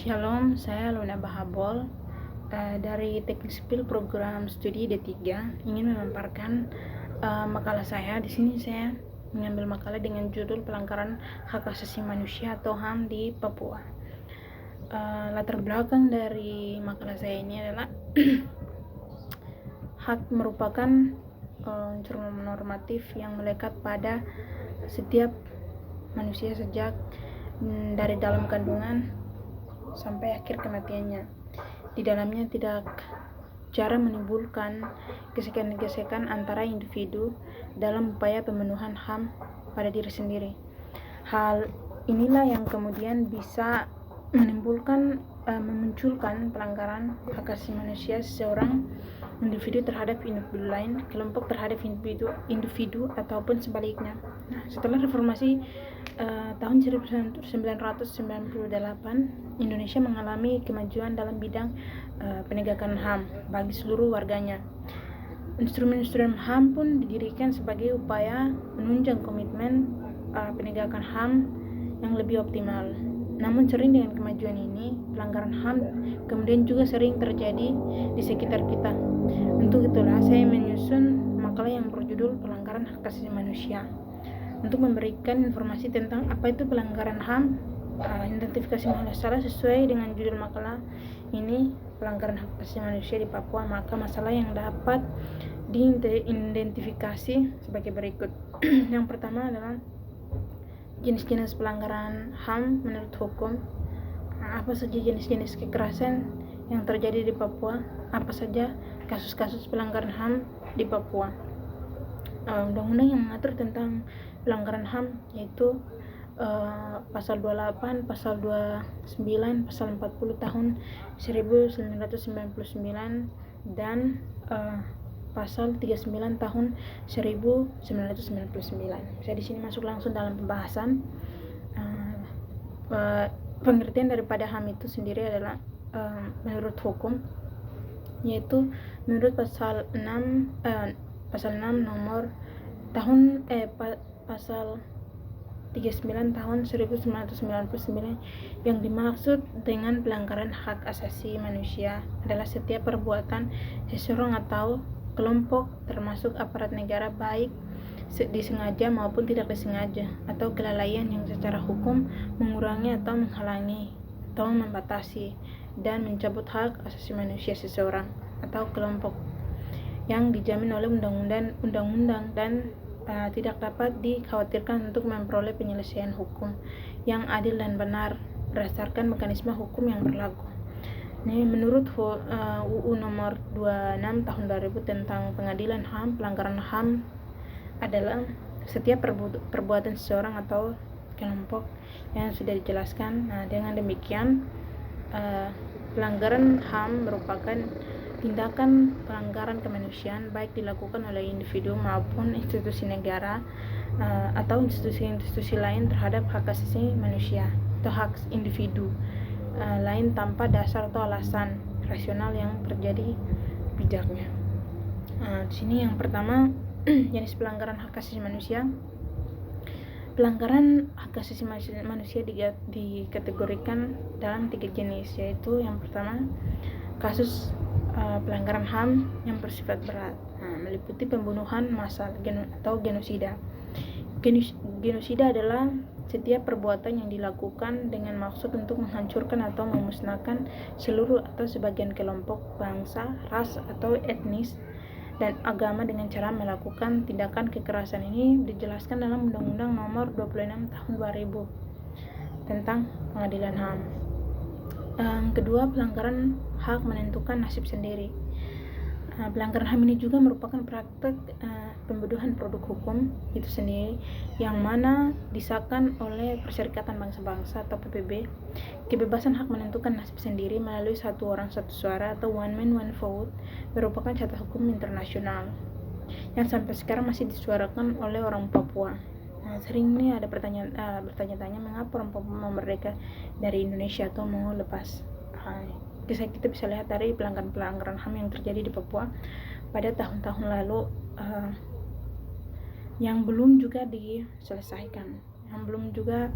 Shalom, saya Luna Bahabol dari Teknik Sipil Program Studi D3 ingin memaparkan makalah saya. Di sini saya mengambil makalah dengan judul Pelanggaran Hak Asasi Manusia atau HAM di Papua. Latar belakang dari makalah saya ini adalah hak merupakan instrumen normatif yang melekat pada setiap manusia sejak dari dalam kandungan sampai akhir kematiannya. Di dalamnya tidak jarang menimbulkan gesekan-gesekan antara individu dalam upaya pemenuhan HAM pada diri sendiri. Hal inilah yang kemudian bisa memunculkan pelanggaran hak asasi manusia seseorang individu terhadap individu lain, kelompok terhadap individu ataupun sebaliknya. Nah, setelah reformasi tahun 1998, Indonesia mengalami kemajuan dalam bidang penegakan HAM bagi seluruh warganya. Instrumen-instrumen HAM pun didirikan sebagai upaya menunjang komitmen penegakan HAM yang lebih optimal. Namun sering dengan kemajuan ini, pelanggaran HAM kemudian juga sering terjadi di sekitar kita. Untuk itulah saya menyusun makalah yang berjudul Pelanggaran Hak Asasi Manusia. Untuk memberikan informasi tentang apa itu pelanggaran HAM, identifikasi masalah sesuai dengan judul makalah ini, pelanggaran hak asasi manusia di Papua, maka masalah yang dapat diidentifikasi sebagai berikut. Yang pertama adalah jenis-jenis pelanggaran HAM menurut hukum. Apa saja jenis-jenis kekerasan yang terjadi di Papua? Apa saja kasus-kasus pelanggaran HAM di Papua? Undang-undang yang mengatur tentang pelanggaran HAM yaitu pasal 28, pasal 29, pasal 40 tahun 1999 dan pasal 39 tahun 1999. Saya di sini masuk langsung dalam pembahasan. Pengertian daripada HAM itu sendiri adalah menurut hukum, yaitu menurut pasal 6 nomor tahun pasal 39 tahun 1999 yang dimaksud dengan pelanggaran hak asasi manusia adalah setiap perbuatan seseorang atau kelompok termasuk aparat negara baik disengaja maupun tidak disengaja atau kelalaian yang secara hukum mengurangi atau menghalangi atau membatasi dan mencabut hak asasi manusia seseorang atau kelompok yang dijamin oleh undang-undang dan tidak dapat dikhawatirkan untuk memperoleh penyelesaian hukum yang adil dan benar berdasarkan mekanisme hukum yang berlaku. Ini menurut UU nomor 26 tahun 2000 tentang pengadilan HAM, pelanggaran HAM adalah setiap perbuatan seseorang atau kelompok yang sudah dijelaskan. Nah, dengan demikian pelanggaran HAM merupakan tindakan pelanggaran kemanusiaan baik dilakukan oleh individu maupun institusi negara atau institusi lain terhadap hak asasi manusia atau hak individu lain tanpa dasar atau alasan rasional yang terjadi bijaknya. Di sini yang pertama jenis pelanggaran hak asasi manusia. Pelanggaran hak asasi manusia dikategorikan dalam 3 jenis, yaitu yang pertama kasus pelanggaran HAM yang bersifat berat, meliputi pembunuhan massal atau genosida. Genosida adalah setiap perbuatan yang dilakukan dengan maksud untuk menghancurkan atau memusnahkan seluruh atau sebagian kelompok, bangsa, ras atau etnis dan agama dengan cara melakukan tindakan kekerasan. Ini dijelaskan dalam Undang-Undang nomor 26 tahun 2000 tentang pengadilan HAM. Kedua, pelanggaran hak menentukan nasib sendiri. Pelanggaran HAM ini juga merupakan praktek pembunuhan produk hukum itu sendiri yang mana disahkan oleh Perserikatan Bangsa-Bangsa atau PBB. Kebebasan hak menentukan nasib sendiri melalui satu orang satu suara atau one man one vote merupakan catat hukum internasional yang sampai sekarang masih disuarakan oleh orang Papua. Sering ini ada bertanya-tanya mengapa orang Papua mau merdeka dari Indonesia atau mau lepas. Kita bisa lihat dari pelanggaran HAM yang terjadi di Papua pada tahun-tahun lalu yang belum juga diselesaikan, yang belum juga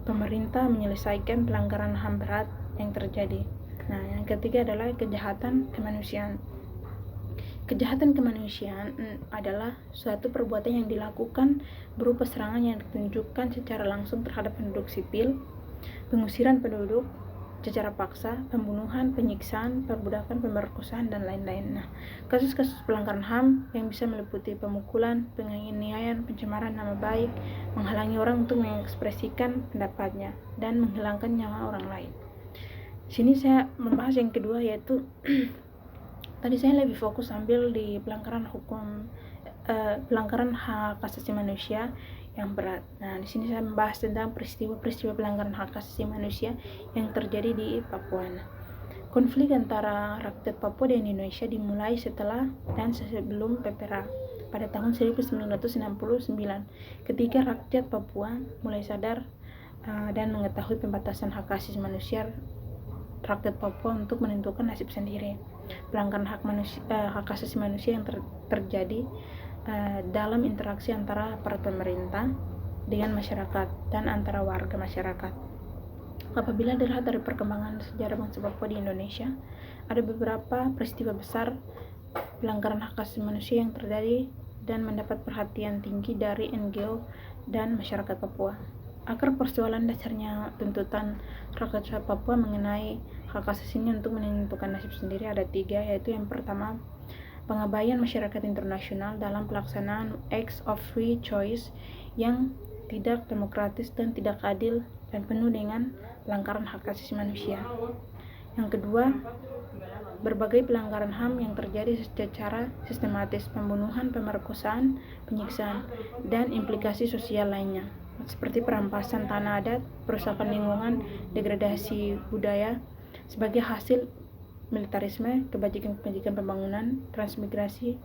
pemerintah menyelesaikan pelanggaran HAM berat yang terjadi. Nah, yang ketiga adalah kejahatan kemanusiaan. Kejahatan kemanusiaan adalah suatu perbuatan yang dilakukan berupa serangan yang ditunjukkan secara langsung terhadap penduduk sipil, pengusiran penduduk secara paksa, pembunuhan, penyiksaan, perbudakan, pemerkosaan, dan lain-lain. Nah, kasus-kasus pelanggaran HAM yang bisa meliputi pemukulan, penganiayaan, pencemaran nama baik, menghalangi orang untuk mengekspresikan pendapatnya, dan menghilangkan nyawa orang lain. Sini saya membahas yang kedua, yaitu tadi saya lebih fokus ambil di pelanggaran hak asasi manusia yang berat. Nah, di sini saya membahas tentang peristiwa-peristiwa pelanggaran hak asasi manusia yang terjadi di Papua. Konflik antara rakyat Papua dan Indonesia dimulai setelah dan sebelum PPRA pada tahun 1969, ketika rakyat Papua mulai sadar dan mengetahui pembatasan hak asasi manusia rakyat Papua untuk menentukan nasib sendiri. Pelanggaran hak asasi manusia yang terjadi dalam interaksi antara aparat pemerintah dengan masyarakat dan antara warga masyarakat. Apabila dilihat dari perkembangan sejarah bangsa Papua di Indonesia, ada beberapa peristiwa besar pelanggaran hak asasi manusia yang terjadi dan mendapat perhatian tinggi dari NGO dan masyarakat Papua. Akar persoalan dasarnya tuntutan rakyat Papua mengenai hak asasinya untuk menentukan nasib sendiri ada 3, yaitu yang pertama, pengabaian masyarakat internasional dalam pelaksanaan Acts of Free Choice yang tidak demokratis dan tidak adil dan penuh dengan pelanggaran hak asasi manusia. Yang kedua, berbagai pelanggaran HAM yang terjadi secara sistematis, pembunuhan, pemerkosaan, penyiksaan, dan implikasi sosial lainnya, seperti perampasan tanah adat, perusakan lingkungan, degradasi budaya sebagai hasil militarisme, kebajikan pembangunan, transmigrasi,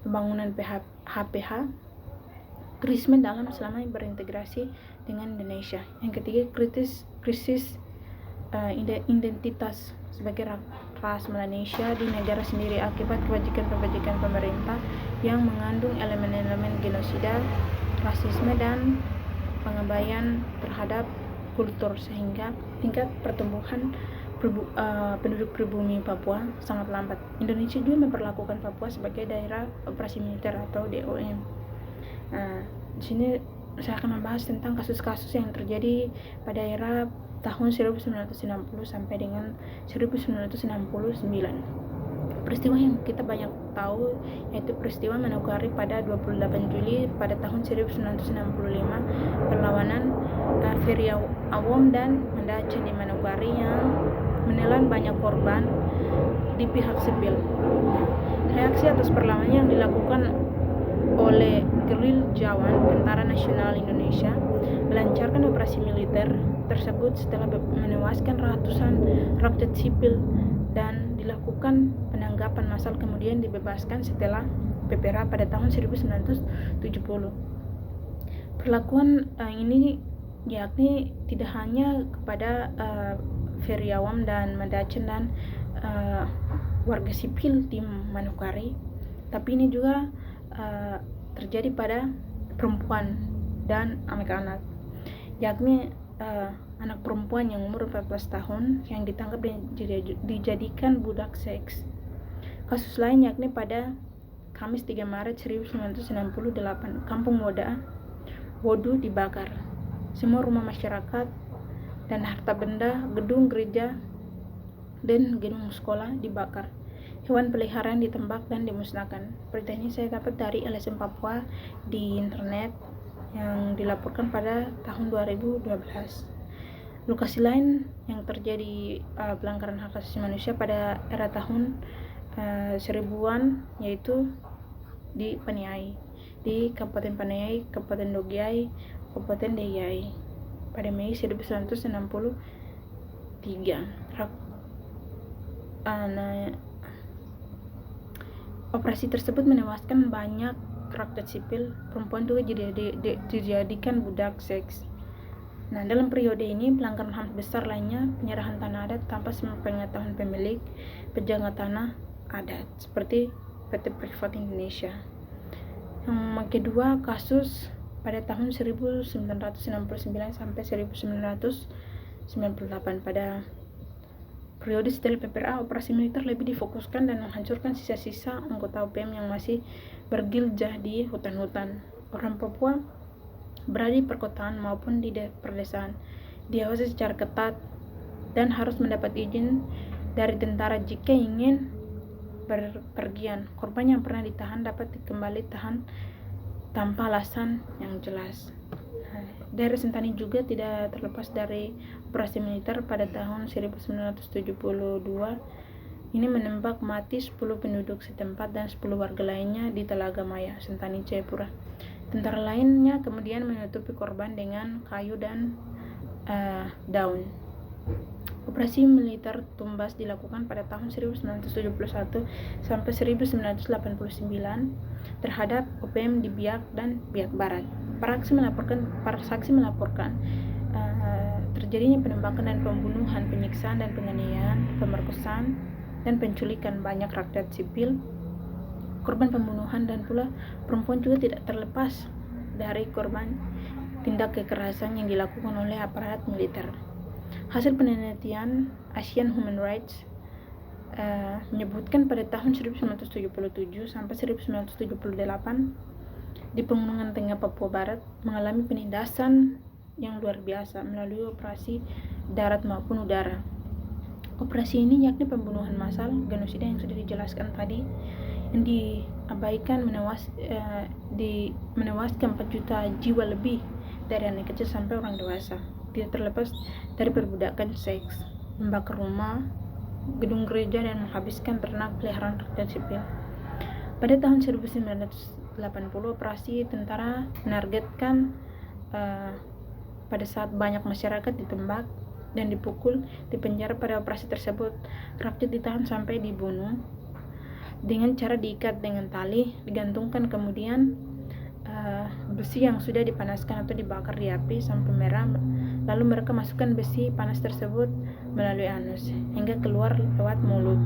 pembangunan HPH, turisme dalam selama berintegrasi dengan Indonesia. Yang ketiga, krisis identitas sebagai ras Melanesia di negara sendiri akibat kebajikan pemerintah yang mengandung elemen-elemen genosida, rasisme, dan pengabaian terhadap kultur, sehingga tingkat pertumbuhan penduduk pribumi Papua sangat lambat. Indonesia juga memperlakukan Papua sebagai daerah operasi militer atau DOM. Di sini saya akan membahas tentang kasus-kasus yang terjadi pada era tahun 1960 sampai dengan 1969. Peristiwa yang kita banyak tahu yaitu peristiwa Manokwari pada 28 Juli pada tahun 1965, perlawanan Ferry Awom dan Mandachen di Manokwari yang menelan banyak korban di pihak sipil. Reaksi atas perlawanan yang dilakukan oleh gerilyawan Tentara Nasional Indonesia melancarkan operasi militer tersebut setelah menewaskan ratusan rakyat sipil dan dilakukan penangkapan massal, kemudian dibebaskan setelah PPRA pada tahun 1970. Perlakuan ini yakni tidak hanya kepada Ferry Awam dan Mandachen dan warga sipil di Manokwari, tapi ini juga terjadi pada perempuan dan anak-anak, yakni anak perempuan yang umur 14 tahun yang ditangkap dan dijadikan budak seks. Kasus lain yakni pada Kamis 3 Maret 1968, Kampung Wodu dibakar. Semua rumah masyarakat dan harta benda, gedung gereja dan gedung sekolah dibakar. Hewan peliharaan ditembak dan dimusnahkan. Berita ini saya dapat dari LSM Papua di internet yang dilaporkan pada tahun 2012. Lokasi lain yang terjadi pelanggaran hak asasi manusia pada era tahun 1000-an yaitu di Paniai, di Kabupaten Paniai, Kabupaten Dogiai, Kabupaten Deiyai pada Mei 1963. Operasi tersebut menewaskan banyak rakyat sipil, perempuan juga dijadikan budak seks. Nah, dalam periode ini pelanggaran HAM besar lainnya penyerahan tanah adat tanpa sepengetahuan pemilik pejabat tanah adat seperti PT Privat Indonesia. Yang kedua, kasus pada tahun 1969 sampai 1998. Pada periode setelah PPRA, operasi militer lebih difokuskan dan menghancurkan sisa-sisa anggota OPM yang masih bergerilya di hutan-hutan. Orang Papua berada di perkotaan maupun di perdesaan diawasi secara ketat dan harus mendapat izin dari tentara jika ingin berpergian. Korban yang pernah ditahan dapat kembali tahan tanpa alasan yang jelas. Daerah Sentani juga tidak terlepas dari operasi militer pada tahun 1972. Ini menembak mati 10 penduduk setempat dan 10 warga lainnya di Telaga Maya, Sentani, Jayapura. Tentara lainnya kemudian menutupi korban dengan kayu dan daun. Operasi militer Tumbas dilakukan pada tahun 1971 sampai 1989 terhadap OPM di Biak dan Biak Barat. Para saksi melaporkan terjadinya penembakan dan pembunuhan, penyiksaan dan penganiayaan, pemerkosaan dan penculikan banyak rakyat sipil, korban pembunuhan, dan pula perempuan juga tidak terlepas dari korban tindak kekerasan yang dilakukan oleh aparat militer. Hasil penelitian Asian Human Rights menyebutkan pada tahun 1977 sampai 1978 di Pegunungan Tengah Papua Barat mengalami penindasan yang luar biasa melalui operasi darat maupun udara. Operasi ini yakni pembunuhan massal, genosida yang sudah dijelaskan tadi, yang diabaikan menewaskan 4 juta jiwa lebih dari anak kecil sampai orang dewasa, tidak terlepas dari perbudakan seks, membakar rumah, gedung gereja, dan menghabiskan ternak peliharaan rakyat sipil. Pada tahun 1980, operasi tentara menargetkan pada saat banyak masyarakat ditembak dan dipukul, dipenjara. Pada operasi tersebut, rakyat ditahan sampai dibunuh dengan cara diikat dengan tali, digantungkan, kemudian besi yang sudah dipanaskan atau dibakar di api sampai merah, lalu mereka masukkan besi panas tersebut melalui anus hingga keluar lewat mulut.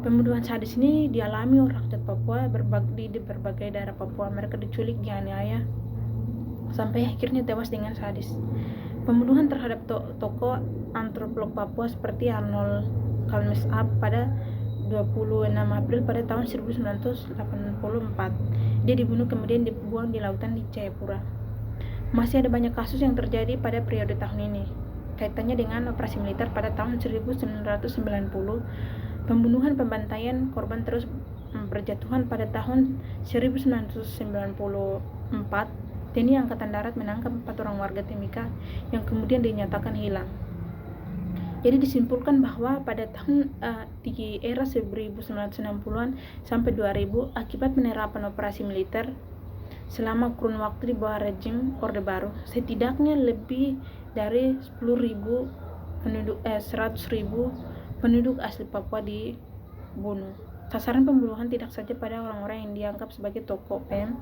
Pembunuhan sadis ini dialami oleh rakyat Papua di berbagai daerah Papua. Mereka diculik, dianiaya, sampai akhirnya tewas dengan sadis. Pembunuhan terhadap tokoh antropolog Papua seperti Arnold Kalmesak pada 26 April pada tahun 1984. Dia dibunuh kemudian dibuang di lautan di Jayapura. Masih ada banyak kasus yang terjadi pada periode tahun ini. Kaitannya dengan operasi militer pada tahun 1990, pembunuhan, pembantaian korban terus berjatuhan. Pada tahun 1994, TNI Angkatan Darat menangkap 4 orang warga Timika yang kemudian dinyatakan hilang. Jadi disimpulkan bahwa pada tahun di era 1960-an sampai 2000, akibat penerapan operasi militer selama kurun waktu di bawah rejim Orde Baru, setidaknya lebih dari 100.000 penduduk asli Papua dibunuh. Sasaran pembunuhan tidak saja pada orang-orang yang dianggap sebagai tokoh OPM,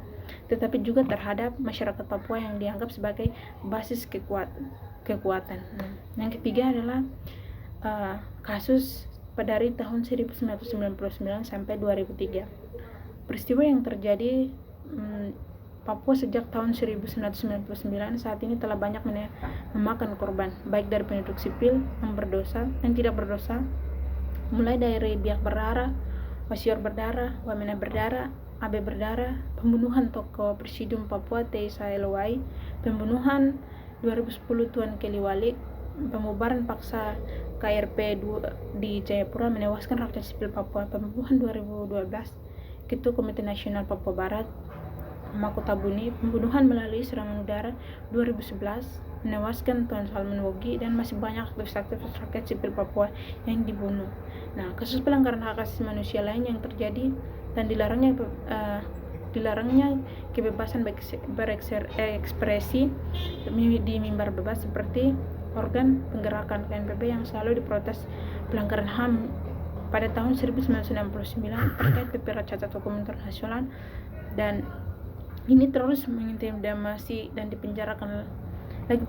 tetapi juga terhadap masyarakat Papua yang dianggap sebagai basis kekuatan. Yang ketiga adalah kasus dari tahun 1999 sampai 2003. Peristiwa yang terjadi Papua sejak tahun 1999 saat ini telah banyak memakan korban, baik dari penduduk sipil yang berdosa dan tidak berdosa, mulai dari Biak berdarah, Wasior berdarah, Wamena berdarah, Abe berdarah, pembunuhan tokoh Presidium Papua Teisa Elowai, pembunuhan 2010 Tuan Keliwali, pembubaran paksa KRP di Jayapura menewaskan rakyat sipil Papua, pembunuhan 2012 Ketua Komite Nasional Papua Barat Mako Tabuni, pembunuhan melalui serangan udara 2011 menewaskan Tuan Salman Wogi, dan masih banyak aktivis-aktivis rakyat sipil Papua yang dibunuh. Nah, kasus pelanggaran hak asasi manusia lain yang terjadi dan dilarangnya kebebasan berekspresi di mimbar bebas seperti organ penggerakkan KNPB yang selalu diprotes pelanggaran HAM pada tahun 1969 terkait PPRA Cacat Hukum Internasional, dan ini terus mengintimidasi dan dipenjarakan lagi.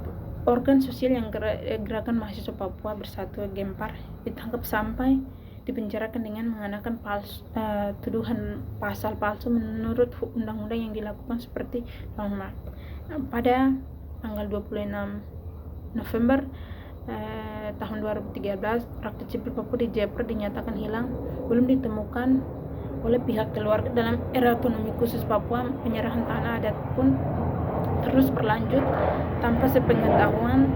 Organ sosial yang gerakan mahasiswa Papua Bersatu Gempar ditangkap sampai dipenjarakan dengan mengenakan tuduhan pasal palsu menurut undang-undang yang dilakukan seperti Longmark. pada tanggal 26 November tahun 2013, rakyat sipil Papua di Jayapura dinyatakan hilang, belum ditemukan oleh pihak keluarga. Dalam era otonomi khusus Papua, penyerahan tanah adat pun terus berlanjut tanpa sepengetahuan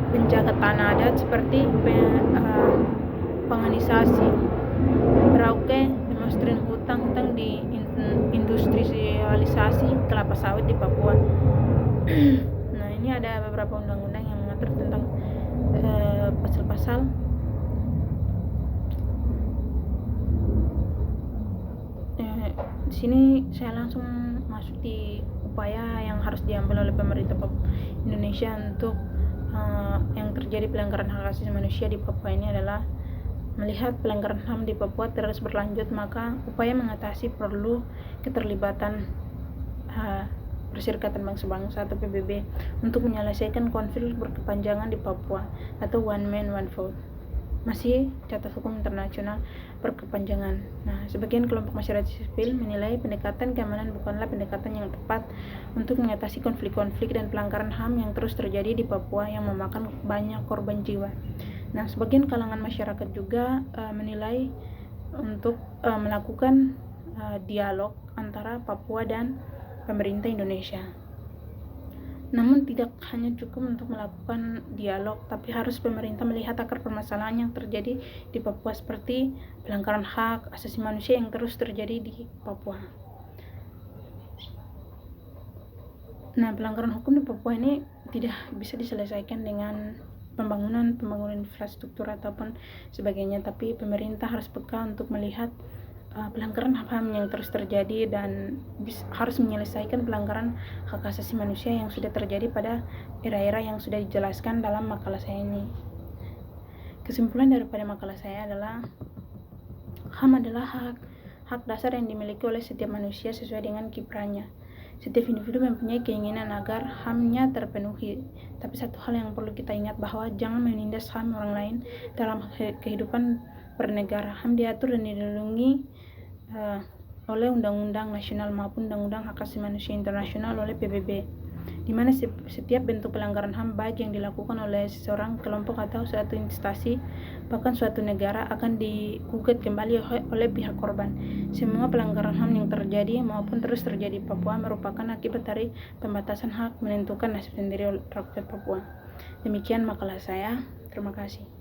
penjaga tanah adat seperti penganisasi, Merauke, demonstran hutang di industrialisasi kelapa sawit di Papua. Nah, ini ada beberapa undang-undang yang mengatur tentang pasal-pasal di sini. Saya langsung masuk di upaya yang harus diambil oleh pemerintah Indonesia untuk yang terjadi pelanggaran hak asasi manusia di Papua ini adalah melihat pelanggaran HAM di Papua terus berlanjut, maka upaya mengatasi perlu keterlibatan Perserikatan Bangsa-Bangsa atau PBB untuk menyelesaikan konflik berkepanjangan di Papua atau One Man One Vote. Masih catat hukum internasional berkepanjangan. Nah, sebagian kelompok masyarakat sipil menilai pendekatan keamanan bukanlah pendekatan yang tepat untuk mengatasi konflik-konflik dan pelanggaran HAM yang terus terjadi di Papua yang memakan banyak korban jiwa. Nah, sebagian kalangan masyarakat juga menilai untuk melakukan dialog antara Papua dan pemerintah Indonesia. Namun tidak hanya cukup untuk melakukan dialog, tapi harus pemerintah melihat akar permasalahan yang terjadi di Papua seperti pelanggaran hak asasi manusia yang terus terjadi di Papua. Nah, pelanggaran hukum di Papua ini tidak bisa diselesaikan dengan pembangunan infrastruktur ataupun sebagainya, tapi pemerintah harus peka untuk melihat pelanggaran HAM yang terus terjadi dan harus menyelesaikan pelanggaran hak asasi manusia yang sudah terjadi pada era-era yang sudah dijelaskan dalam makalah saya ini. Kesimpulan daripada makalah saya adalah HAM adalah hak dasar yang dimiliki oleh setiap manusia sesuai dengan kiprahnya. Setiap individu mempunyai keinginan agar HAM-nya terpenuhi. Tapi satu hal yang perlu kita ingat bahwa jangan menindas HAM orang lain dalam kehidupan bernegara. HAM diatur dan dilindungi oleh undang-undang nasional maupun undang-undang hak asasi manusia internasional oleh PBB, di mana setiap bentuk pelanggaran HAM baik yang dilakukan oleh seseorang, kelompok atau suatu instansi, bahkan suatu negara akan digugat kembali oleh pihak korban. Semua pelanggaran HAM yang terjadi maupun terus terjadi di Papua merupakan akibat dari pembatasan hak menentukan nasib sendiri rakyat Papua. Demikian makalah saya. Terima kasih.